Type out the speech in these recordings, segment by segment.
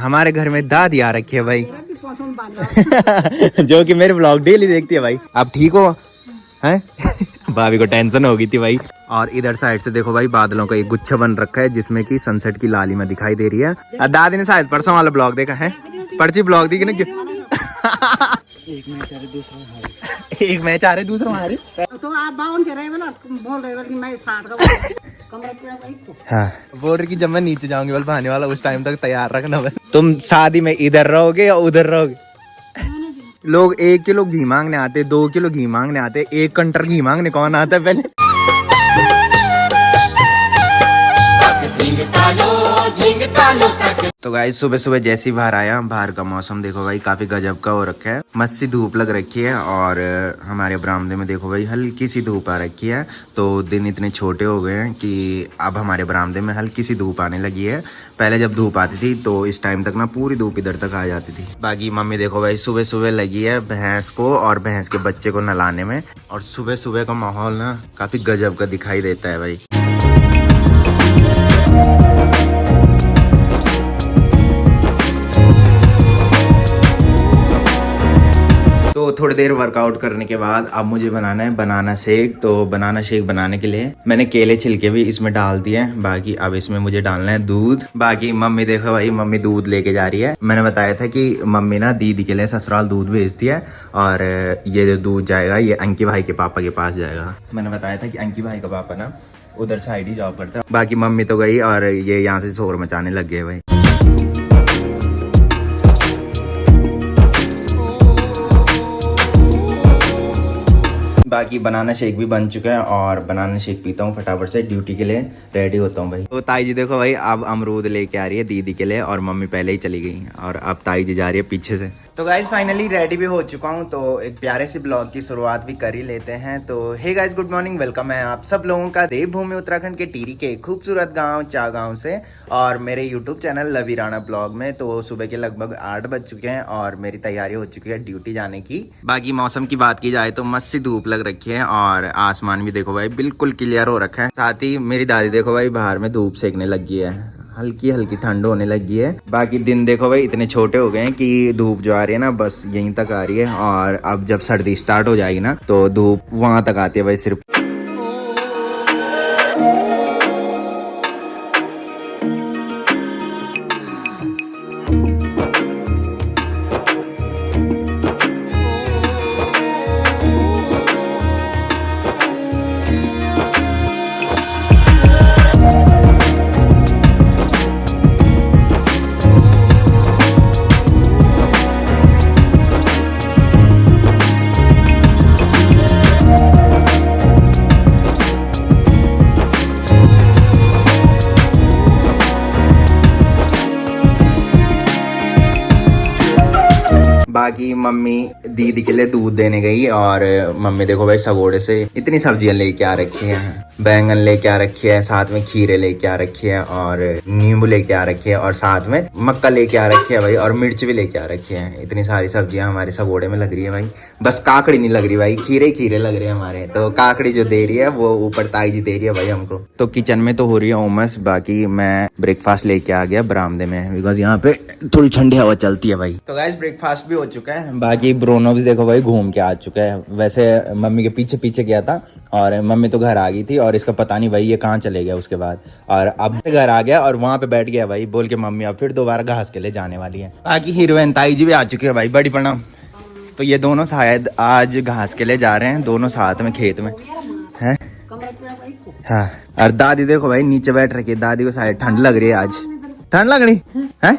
हमारे घर में दादी आ रखी है भाई जो कि मेरे ब्लॉग डेली देखती है भाई। आप ठीक हो हैं? भाभी को टेंशन हो गई थी भाई। और इधर साइड से देखो भाई बादलों का एक गुच्छा बन रखा है जिसमें कि सनसेट की लालिमा दिखाई दे रही है। दादी ने शायद परसों वाला ब्लॉग देखा है, पर्ची ब्लॉग दी कि नहीं? एक मैच आ रहे दूसरा हारे। तो आप बाउन के रहे ना बोल रहे कि मैं 60 का कमरा पूरा भाई को। हाँ बोल रही कि जब मैं नीचे जाऊंगी बल भाने वाला उस टाइम तक तैयार रखना। तुम शादी में इधर रहोगे या उधर रहोगे? लोग 1 किलो घी मांगने आते, 2 किलो घी मांगने आते, 1 कंटर घी मांगने कौन आता है पहले? तो गाइस सुबह सुबह जैसी बाहर आया, बाहर का मौसम देखो भाई काफी गजब का हो रखा है। मस्त सी धूप लग रखी है और हमारे बरामदे में देखो भाई हल्की सी धूप आ रखी है। तो दिन इतने छोटे हो गए हैं कि अब हमारे बरामदे में हल्की सी धूप आने लगी है। पहले जब धूप आती थी तो इस टाइम तक ना पूरी धूप इधर तक आ जाती थी। बाकी मम्मी देखो भाई सुबह सुबह लगी है भैंस को और भैंस के बच्चे को नहलाने में। और सुबह सुबह का माहौल ना काफी गजब का दिखाई देता है भाई। तो थोड़ी देर वर्कआउट करने के बाद अब मुझे बनाना है बनाना शेक। तो बनाना शेक बनाने के लिए मैंने केले छिलके भी इसमें डाल दिए हैं। बाकी अब इसमें मुझे डालना है दूध। बाकी मम्मी देखो भाई मम्मी दूध लेके जा रही है। मैंने बताया था कि मम्मी ना दीदी के लिए ससुराल दूध भेजती है और ये जो दूध जाएगा ये अंकी भाई के पापा के पास जाएगा। मैंने बताया था कि अंकी भाई का पापा ना उधर साइड ही जॉब करता है। बाकी मम्मी तो गई और ये यहाँ से शोर मचाने लग गए भाई। बाकी बनाना शेक भी बन चुका है और बनाना शेक पीता हूँ फटाफट से, ड्यूटी के लिए रेडी होता हूँ भाई। तो ताई जी देखो भाई अब अमरूद लेके आ रही है दीदी के लिए और मम्मी पहले ही चली गई और अब ताई जी जा रही है पीछे से। तो गाइज फाइनली रेडी भी हो चुका हूँ तो एक प्यारे से ब्लॉग की शुरुआत भी कर ही लेते हैं। तो hey guys good morning, welcome है आप सब लोगों का देवभूमि उत्तराखंड के टिहरी के खूबसूरत गाँव चागांव से और मेरे यूट्यूब चैनल लवी राणा ब्लॉग में। तो सुबह के लगभग 8 बज चुके हैं और मेरी तैयारी हो चुकी है ड्यूटी जाने की। बाकी मौसम की बात की जाए तो मस्त सी धूप लग रखी है और आसमान भी देखो भाई बिल्कुल क्लियर हो रखा है। साथ ही मेरी दादी देखो भाई बाहर में धूप सेकने लगी है, हल्की हल्की ठंड होने लगी है। बाकी दिन देखो भाई इतने छोटे हो गए हैं कि धूप जो आ रही है ना बस यहीं तक आ रही है और अब जब सर्दी स्टार्ट हो जाएगी ना तो धूप वहां तक आती है भाई सिर्फ। बाकी मम्मी दीदी के लिए दूध देने गई और मम्मी देखो भाई सगोड़े से इतनी सब्जियां लेके आ रखी हैं। बैंगन लेके आ रखी है, साथ में खीरे लेके आ रखी है और नींबू लेके आ रखी है और साथ में मक्का लेके आ रखी है भाई और मिर्च भी लेके आ रखी है। इतनी सारी सब्जियां हमारे सगोड़े में लग रही है भाई। बस काकड़ी नहीं लग रही भाई, खीरे खीरे लग रहे हैं हमारे। तो काकड़ी जो दे रही है वो ऊपर ताई जी दे रही है भाई हमको। तो किचन में तो हो रही है उमस। बाकी मैं ब्रेकफास्ट लेके आ गया बरामदे में बिकॉज यहाँ पे थोड़ी ठंडी हवा चलती है भाई। तो गाइस ब्रेकफास्ट भी हो चुका है। बाकी ब्रोनो भी देखो भाई घूम के आ चुका है। वैसे मम्मी के पीछे पीछे गया था और मम्मी तो घर आ गई थी और इसका पता नहीं भाई ये कहाँ चले गया उसके बाद। और अब घर आ गया और वहां पे बैठ गया भाई बोल के मम्मी अब फिर दोबारा घास के लिए जाने वाली है। बाकी हीरोइन ताई जी भी आ चुकी है भाई, बड़ी प्रणाम। तो ये दोनों शायद आज घास के लिए जा रहे हैं, दोनों साथ में खेत में हैं। हाँ और दादी देखो भाई नीचे बैठ रखी है। दादी को शायद ठंड लग रही है, आज ठंड लग रही है।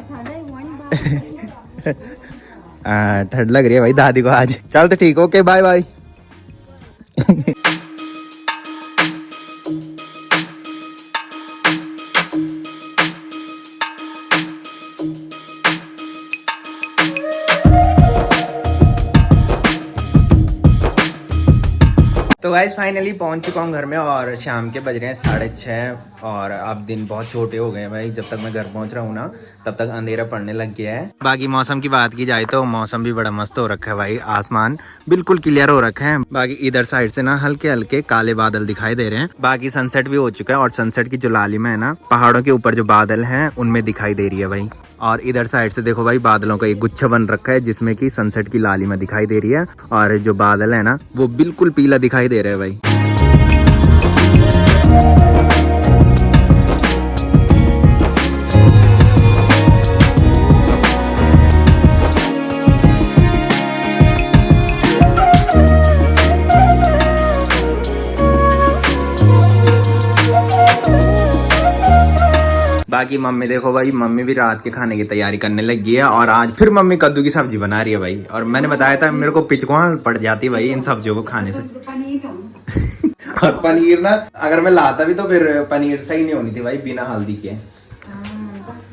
ठंड लग रही है भाई दादी को आज। चल तो ठीक, ओके बाय बाय। तो गाइस फाइनली पहुंच चुका हूँ घर में और शाम के बज रहे हैं 6:30। और अब दिन बहुत छोटे हो गए हैं भाई। जब तक मैं घर पहुंच रहा हूँ ना तब तक अंधेरा पड़ने लग गया है। बाकी मौसम की बात की जाए तो मौसम भी बड़ा मस्त हो रखा है भाई। आसमान बिल्कुल क्लियर हो रखा है। बाकी इधर साइड से ना हल्के हल्के काले बादल दिखाई दे रहे हैं। बाकी सनसेट भी हो चुका है और सनसेट की जो लालिमा है ना पहाड़ों के ऊपर जो बादल हैं उनमें दिखाई दे रही है भाई। और इधर साइड से देखो भाई बादलों का एक गुच्छा बन रखा है जिसमें कि सनसेट की लालिमा दिखाई दे रही है। और जो बादल है ना वो बिल्कुल पीला दिखाई दे रहा है भाई। बाकी मम्मी देखो भाई, मम्मी भी रात के खाने की तैयारी करने लगी है। और आज फिर मम्मी कद्दू की सब्जी बना रही है भाई। और मैंने बताया था मेरे को पिचकुआं पड़ जाती है भाई इन सब्जियों को खाने से। और पनीर ना अगर मैं लाता भी तो फिर पनीर सही नहीं होनी थी भाई बिना हल्दी के।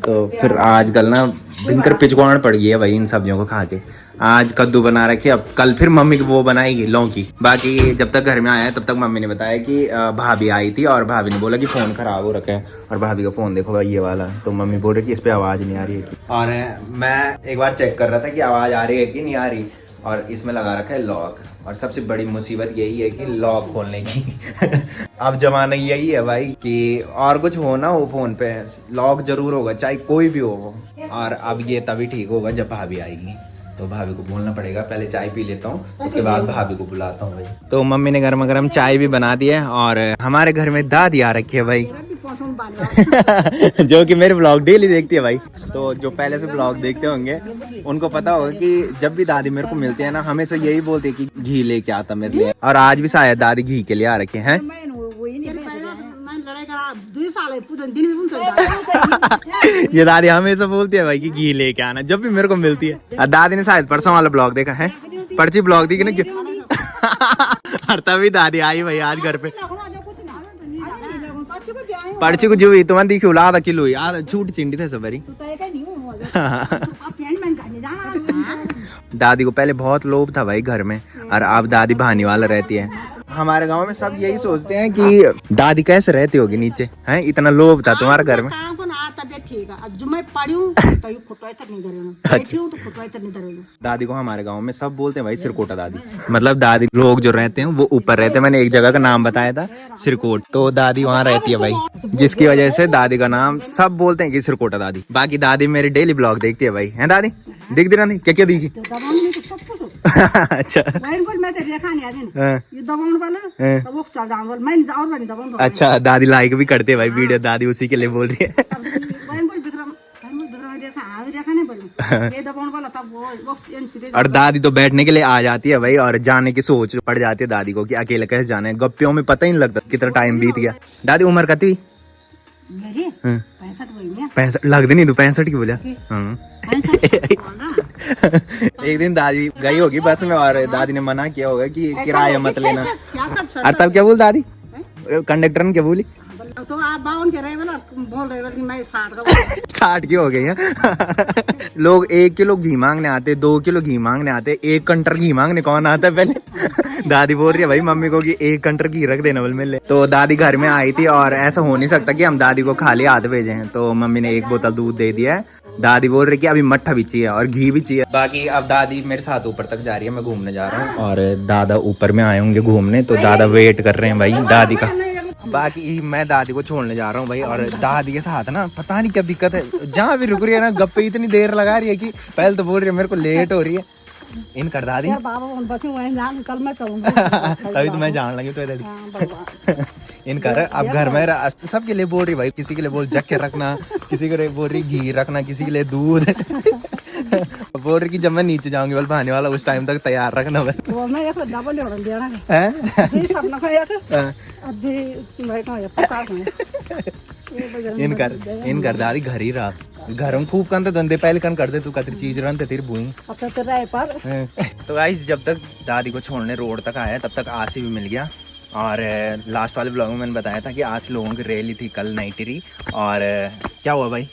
तो फिर आजकल ना भयंकर पिचकुआं पड़ गई है भाई इन सब्जियों को खा के। आज कद्दू बना रखे, अब कल फिर मम्मी वो बनाएगी लौकी। बाकी जब तक घर में आया तब तक मम्मी ने बताया कि भाभी आई थी और भाभी ने बोला कि फोन खराब हो रखा है। और भाभी का फोन देखो भाई ये वाला, तो मम्मी बोल रही कि इस पे आवाज नहीं आ रही है कि। और मैं एक बार चेक कर रहा था कि आवाज आ रही है कि नहीं आ रही। और इसमें लगा रखा है लॉक। और सबसे बड़ी मुसीबत यही है कि लॉक खोलने की। अब जमाना यही है भाई कि और कुछ हो ना हो फोन पे लॉक जरूर होगा चाहे कोई भी हो वो। और अब ये तभी ठीक होगा जब भाभी आएगी। तो भाभी को बोलना पड़ेगा, पहले चाय पी लेता हूँ उसके बाद भाभी को बुलाता हूँ भाई। तो मम्मी ने गर्मा गर्म चाय भी बना दी है। और हमारे घर में दादी आ रखी है भाई। जो कि मेरे ब्लॉग डेली देखती है भाई। तो जो पहले से ब्लॉग देखते होंगे उनको पता होगा कि जब भी दादी मेरे को मिलती है ना हमेशा यही बोलती है कि घी लेके आता मेरे लिए। और आज भी शायद दादी घी के लिए आ रखे हैं। ये दादी हमेशा बोलती है भाई कि घी लेके आना जब भी मेरे को मिलती है। दादी ने शायद परसों वाला ब्लॉग देखा है, पर्ची ब्लॉग देखी ना क्यों। और तभी दादी आई भाई आज घर पे। पर्ची को जो तुम्हारी दिखी आधा किलो आधा छूट चिंडी थे सब बारी। दादी को पहले बहुत लोभ था भाई घर में। और अब दादी बहाने वाला रहती है। हमारे गांव में सब यही सोचते हैं कि दादी कैसे रहती होगी नीचे हैं, इतना लोभ था तुम्हारे घर में। दादी को हमारे गांव में सब बोलते हैं भाई सिरकोटा दादी। मतलब दादी लोग जो रहते हैं वो ऊपर रहते हैं। मैंने एक जगह का नाम बताया था सिरकोट, तो दादी वहाँ रहती है भाई, जिसकी वजह से दादी का नाम सब बोलते हैं कि सिरकोटा दादी। बाकी दादी मेरे डेली ब्लॉग देखती है भाई। है दादी दिख दी ना क्या क्या दिखी। अच्छा अच्छा दादी लाइक भी करते भाई वीडियो, दादी उसी के लिए बोल रही है। और दादी तो बैठने के लिए आ जाती है भाई। और जाने की सोच पड़ जाती है दादी को कि अकेले कैसे जाना है। गप्पियों में पता ही नहीं लगता कितना टाइम बीत गया। दादी उम्र कती 65 लगती नहीं, तू 65 की बोला। एक दिन दादी गई होगी बस में और दादी ने मना किया होगा कि किराया मत लेना। और तब क्या बोल दादी कंडक्टर ने क्या बोली। तो आप 52 के रहे बोल रहे कि मैं 60 की हो गई है। लोग 1 किलो घी मांगने आते, 2 किलो घी मांगने आते, 1 कंटर घी मांगने कौन आता है पहले। दादी बोल रही है भाई मम्मी को कि 1 कंटर घी रख देना बोल मिले। तो दादी घर में आई थी और ऐसा हो नहीं सकता कि हम दादी को खाली हाथ भेजे हैं। तो मम्मी ने 1 बोतल दूध दे दिया है। दादी बोल रही कि अभी मट्ठा भी चाहिए और घी भी चाहिए। बाकी अब दादी मेरे साथ ऊपर तक जा रही है, मैं घूमने जा रहा हूँ। और दादा ऊपर में आए होंगे घूमने, तो दादा वेट कर रहे हैं भाई दादी का। बाकी मैं दादी को छोड़ने जा रहा हूँ भाई। और दादी के साथ ना पता नहीं क्या दिक्कत है, जहाँ भी रुक रही है ना गप्पे इतनी देर लगा रही है कि पहले तो बोल रही है मेरे को लेट हो रही है। इन कर दादी कल मैं तभी तो मैं जान लगी तो इन कर। अब घर में सबके लिए बोल रही भाई, किसी के लिए बोल जग के रखना, किसी के लिए बोल रही घी रखना, किसी के लिए दूध। बोल रही कि जब मैं नीचे जाऊंगी बोल बहाने वाला उस टाइम तक तैयार रखना। इन कर दादी घर ही रहा घर में खूब कंते धंधे पहले कन कर दे तू कतरी चीज रन तेरी बुई। तो गाइस जब तक दादी को छोड़ने रोड तक आया तब तक आसी भी मिल गया। और लास्ट वाले ब्लॉग में मैंने बताया था कि आज लोगों की रैली थी कल नाइटरी। और क्या हुआ भाई,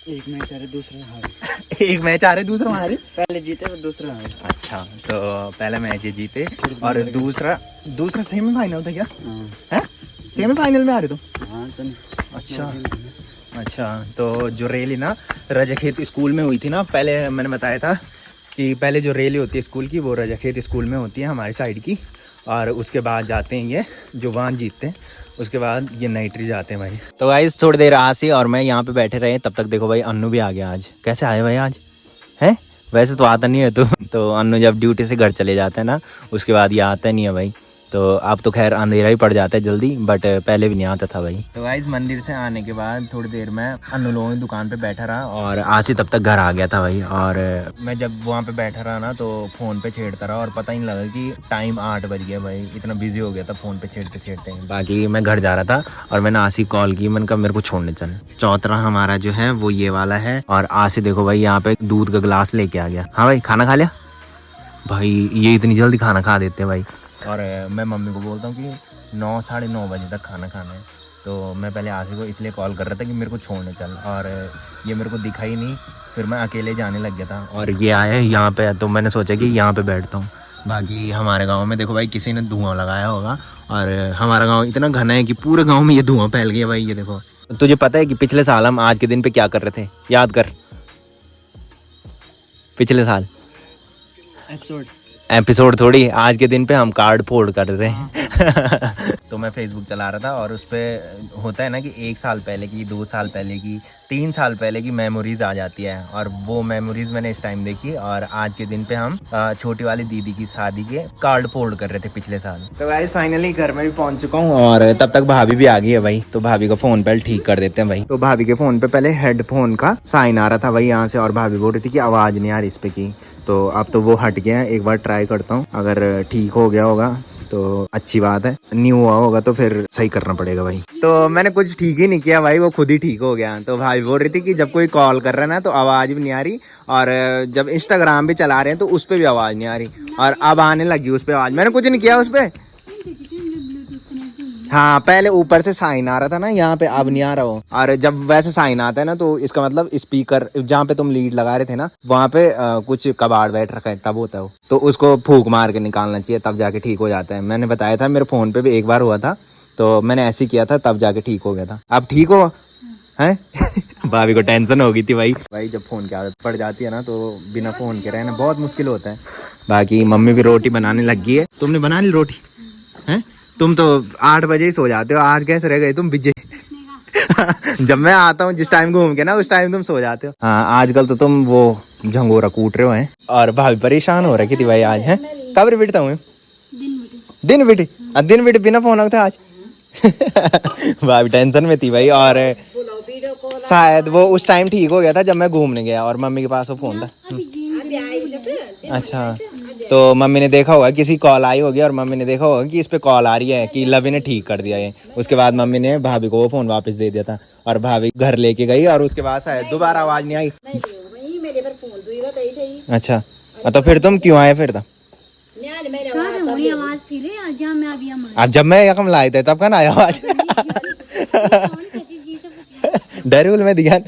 एक मैच आ रहे दूसरा हारे। एक मैच आ रहे दूसरा हारे, पहले जीते और दूसरा हारे। अच्छा तो पहला मैच ये जीते और दूसरा सेमीफाइनल था क्या है? सेमीफाइनल में आ रहे तुम? अच्छा अच्छा अच्छा, तो जो रैली ना रजाखेत स्कूल में हुई थी ना, पहले मैंने बताया था कि पहले जो रैली होती है स्कूल की वो रजाखेत स्कूल में होती है हमारी साइड की, और उसके बाद जाते हैं ये जो वाहन जीतते हैं, उसके बाद ये नाइट्री जाते हैं भाई। तो गाइस थोड़ी देर आसी और मैं यहाँ पे बैठे रहे, तब तक देखो भाई अन्नू भी आ गया। आज कैसे आए भाई आज हैं? वैसे तो आता नहीं है तो अन्नू जब ड्यूटी से घर चले जाते हैं ना, उसके बाद ये आता नहीं है भाई। तो अब तो खैर अंधेरा ही पड़ जाता है जल्दी, बट पहले भी नहीं आता था भाई। तो गाइस मंदिर से आने के बाद थोड़ी देर मैं अन्नू लोगों की दुकान पे बैठा रहा और आसी तब तक घर आ गया था भाई। और मैं जब वहाँ पे बैठा रहा ना तो फ़ोन पे छेड़ता रहा और पता ही नहीं लगा कि टाइम 8 बज गया भाई, इतना बिजी हो गया था फ़ोन पे छेड़ते छेड़ते। बाकी मैं घर जा रहा था और मैंने आसी कॉल की, मैंने कहा मेरे को छोड़ने चल। चौथा हमारा जो है वो ये वाला है, और आसी देखो भाई यहाँ पे दूध का गिलास लेके आ गया। हाँ भाई खाना खा लिया भाई, ये इतनी जल्दी खाना खा देते हैं भाई। और मैं मम्मी को बोलता हूँ कि 9 साढ़े 9 बजे तक खाना खाना है, तो मैं पहले आशी को इसलिए कॉल कर रहा था कि मेरे को छोड़ने चल, और ये मेरे को दिखा ही नहीं, फिर मैं अकेले जाने लग गया था। और ये आया यहाँ पे, तो मैंने सोचा कि यहाँ पे बैठता हूँ। बाकी हमारे गांव में देखो भाई किसी ने धुआं लगाया होगा, और हमारा गांव इतना घना है कि पूरे गांव में ये धुआं फैल गया भाई। ये देखो, तुझे पता है कि पिछले साल हम आज के दिन पे क्या कर रहे थे? याद कर, पिछले साल एपिसोड थोड़ी, आज के दिन पे हम कार्ड फोड़ कर रहे हैं। तो मैं फेसबुक चला रहा था और उस पर होता है ना कि 1 साल पहले की, 2 साल पहले की, 3 साल पहले की मेमोरीज आ जाती है, और वो मेमोरीज मैंने इस टाइम देखी। और आज के दिन पे हम छोटी वाली दीदी की शादी के कार्ड फोल्ड कर रहे थे पिछले साल। तो गाइस फाइनली घर में भी पहुंच चुका हूँ, और तब तक भाभी भी आ गई है भाई। तो भाभी का फोन पहले ठीक कर देते हैं भाई। तो भाभी के फोन पे पहले हेडफोन का साइन आ रहा था भाई यहाँ से, और भाभी बोल रही थी कि आवाज नहीं आ रही इस पे की। तो अब तो वो हट गया है, एक बार ट्राई करता हूँ, अगर ठीक हो गया होगा तो अच्छी बात है, नहीं हुआ होगा तो फिर सही करना पड़ेगा भाई। तो मैंने कुछ ठीक ही नहीं किया भाई, वो खुद ही ठीक हो गया। तो भाई बोल रही थी कि जब कोई कॉल कर रहा है ना तो आवाज़ भी नहीं आ रही, और जब इंस्टाग्राम भी चला रहे हैं तो उस पर भी आवाज़ नहीं आ रही, और अब आने लगी उस पर आवाज़। मैंने कुछ नहीं किया उस पर। हाँ पहले ऊपर से साइन आ रहा था ना यहाँ पे, अब नहीं आ रहा हो। और जब वैसे साइन आता है ना तो इसका मतलब स्पीकर जहाँ पे तुम लीड लगा रहे थे ना वहाँ पे कुछ कबाड़ बैठ रखा है, तब होता है वो। तो उसको फूंक मार के निकालना चाहिए, तब जाके ठीक हो जाता है। मैंने बताया था, मेरे फोन पे भी एक बार हुआ था, तो मैंने ऐसे ही किया था, तब जाके ठीक हो गया था। अब ठीक हो हैं? भाभी को टेंशन हो गई थी भाई जब फोन की आदत पड़ जाती है ना तो बिना फोन के रहना बहुत मुश्किल होता है। बाकी मम्मी भी रोटी बनाने लग गई है। तुमने बना ली रोटी? हैं तुम तो 8 बजे ही सो जाते हो, आज कैसे रह गए तुम बिजे? जब मैं आता हूँ जिस टाइम घूम के ना, उस टाइम तुम सो जाते हो। हाँ आजकल तो तुम वो झंगोरा कूट रहे हो हैं, और भाभी परेशान हो रखी थी भाई आज। है कब रे बिटता हूँ? दिन बिट बिना फोन लगता आज। भाभी टेंशन में थी भाई, और शायद वो उस टाइम ठीक हो गया था जब मैं घूमने गया और मम्मी के पास वो फोन था। अच्छा, तो मम्मी ने देखा होगा किसी कॉल आई होगी, और मम्मी ने देखा होगा कि इस पे कॉल आ रही है कि लवी ने ठीक कर दिया है। उसके बाद मम्मी ने भाभी को वो फोन वापस दे दिया था, और भाभी घर लेके गई, और उसके बाद शायद दोबारा आवाज नहीं आई। अच्छा, तो फिर तुम क्यों आए फिर? अब जब मैं यकम लाए थे तब का ना आया आवाज। डरूल में दिया।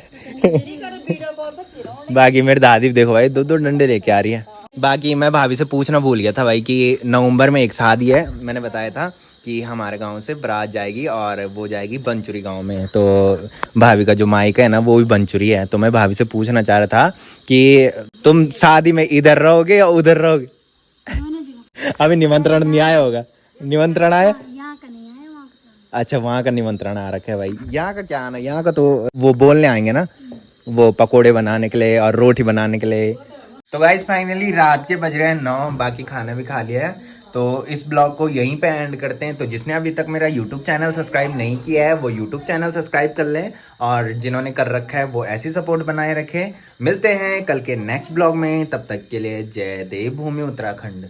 बाकी मेरी दादी देखो भाई 2-2 डंडे लेके आ रही है। बाकी मैं भाभी से पूछना भूल गया था भाई कि नवंबर में एक शादी है। मैंने बताया था कि हमारे गांव से बारात जाएगी, और वो जाएगी बनचुरी गांव में। तो भाभी का जो मायका है ना वो भी बनचुरी है। तो मैं भाभी से पूछना चाह रहा था कि तुम शादी में इधर रहोगे या उधर रहोगे? अभी निमंत्रण नहीं आया होगा? निमंत्रण आया? अच्छा, वहाँ का निमंत्रण आ रखा है भाई। यहाँ का क्या आना, यहाँ का तो वो बोलने आएंगे ना, वो पकोड़े बनाने के लिए और रोटी बनाने के लिए। तो गाइस फाइनली रात के बज रहे हैं 9, बाकी खाना भी खा लिया है। तो इस ब्लॉग को यहीं पे एंड करते हैं। तो जिसने अभी तक मेरा YouTube चैनल सब्सक्राइब नहीं किया है वो YouTube चैनल सब्सक्राइब कर लें, और जिन्होंने कर रखा है वो ऐसी सपोर्ट बनाए रखें। मिलते हैं कल के नेक्स्ट ब्लॉग में, तब तक के लिए जय देवभूमि उत्तराखंड।